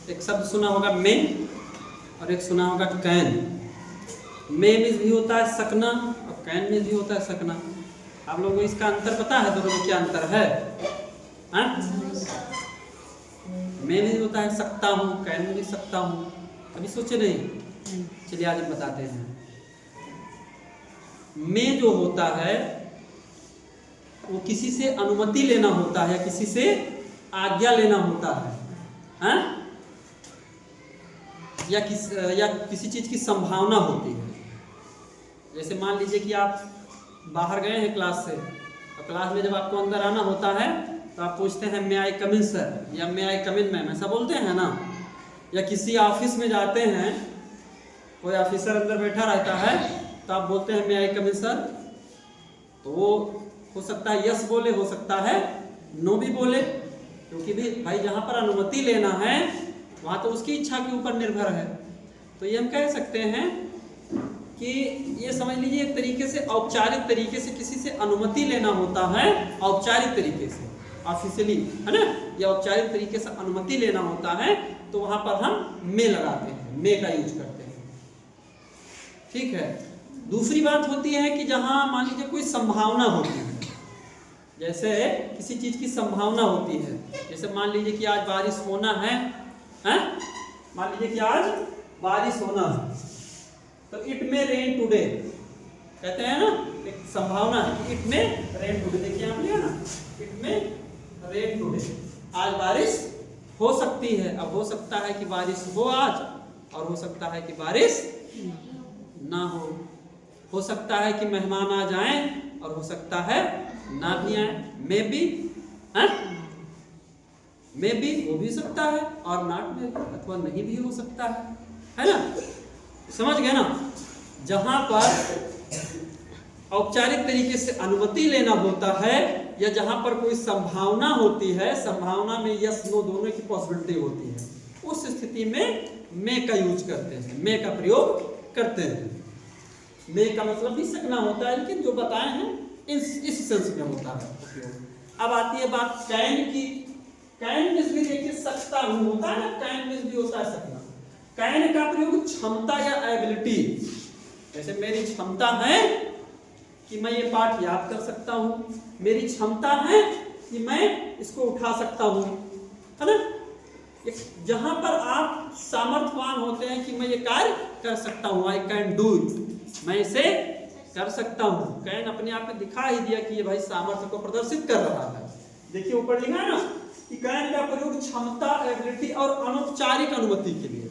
एक शब्द सुना होगा मे और एक सुना होगा कैन। मे में भी होता है सकना और कैन में भी होता है सकना। आप लोगों को इसका अंतर पता है? दोनों में क्या अंतर है? हाँ? मैं भी होता है सकता हूँ, कैन में भी सकता हूँ। कभी सोचे नहीं? चलिए आज हम बताते हैं। मैं जो होता है वो किसी से अनुमति लेना होता है, किसी से आज्ञा लेना होता है, हाँ? या किसी चीज की संभावना होती है। जैसे मान लीजिए कि आप बाहर गए हैं क्लास से, और क्लास में जब आपको अंदर आना होता है तो आप पूछते हैं मे आई कम इन सर या मे आई कम इन मैम, ऐसा बोलते हैं ना। या किसी ऑफिस में जाते हैं, कोई ऑफिसर अंदर बैठा रहता है तो आप बोलते हैं मे आई कम इन सर, तो वो हो सकता है यस बोले, हो सकता है नो भी बोले, क्योंकि भी भाई जहाँ पर अनुमति लेना है वहाँ तो उसकी इच्छा के ऊपर निर्भर है। तो ये हम कह सकते हैं कि ये समझ लीजिए एक तरीके से औपचारिक तरीके से किसी से अनुमति लेना होता है, औपचारिक तरीके से, ऑफिशियली, है ना। या औपचारिक तरीके से अनुमति लेना होता है तो वहां पर हम मे लगाते हैं, मे का यूज करते हैं। ठीक है। दूसरी बात होती है कि जहां मान लीजिए कोई संभावना होती है, जैसे किसी चीज की संभावना होती है, जैसे मान लीजिए कि आज बारिश होना है, मान लीजिए कि आज बारिश होना है तो इट में रेन टुडे कहते हैं ना, एक संभावना है कि इट में रेन टुडे। देखिए आप लिया ना, इट में रेन टुडे, आज बारिश हो सकती है। अब हो सकता है कि बारिश हो आज और हो सकता है कि बारिश ना हो सकता है कि मेहमान आ जाएं और हो सकता है ना भी आए। मे बी, मे बी हो भी सकता है और नॉट मे बी, अथवा नहीं भी हो सकता है ना। समझ गए ना। जहां पर औपचारिक तरीके से अनुमति लेना होता है या जहां पर कोई संभावना होती है, संभावना में यस नो दोनों की पॉसिबिलिटी होती है, उस स्थिति में मे का यूज करते हैं, मे का प्रयोग करते हैं। मे का मतलब भी सकना होता है, लेकिन जो बताए हैं इस सेंस में होता है उपयोग। अब आती है बात कैन की। कैन में भी देखिए सकता हूं होता है ना, कैन में भी होता है सकना। कैन का प्रयोग क्षमता या एबिलिटी, जैसे मेरी क्षमता है कि मैं ये पाठ याद कर सकता हूं, मेरी क्षमता है कि मैं इसको उठा सकता हूं, है ना। जहां पर आप सामर्थ्यवान होते हैं कि मैं ये कार्य कर सकता हूं, आई कैन डू इट, मैं इसे कर सकता हूं। कैन अपने आप में दिखा ही दिया कि ये भाई सामर्थ्य को प्रदर्शित कर रहा है। देखिए ऊपर लिखा है ना कि कैन का प्रयोग क्षमता, एबिलिटी और अनौपचारिक अनुमति के लिए।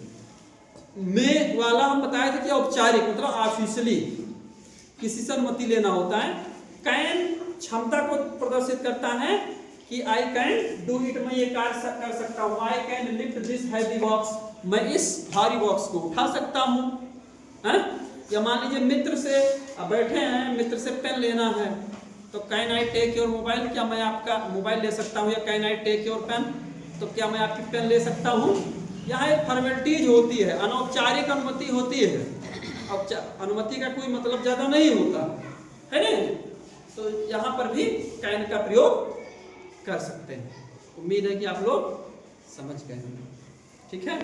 मे वाला हम बताए थे कि औपचारिक मतलब ऑफिशियली किसी से अनुमति लेना होता है। कैन क्षमता को प्रदर्शित करता है कि आई कैन डू इट, मैं ये कार्य कर सकता हूँ। I can lift this heavy box, मैं इस भारी बॉक्स को उठा सकता हूँ। या मान लीजिए मित्र से बैठे हैं, मित्र से पेन लेना है तो can I take your mobile, क्या मैं आपका मोबाइल ले सकता हूँ। या can I take your pen, तो क्या मैं आपकी पेन ले सकता हूँ। यहाँ एक फॉर्मेलिटीज होती है, अनौपचारिक अनुमति होती है। अनुमति का कोई मतलब ज्यादा नहीं होता है ना। तो यहाँ पर भी कैन का प्रयोग कर सकते हैं। उम्मीद है कि आप लोग समझ गए। ठीक है।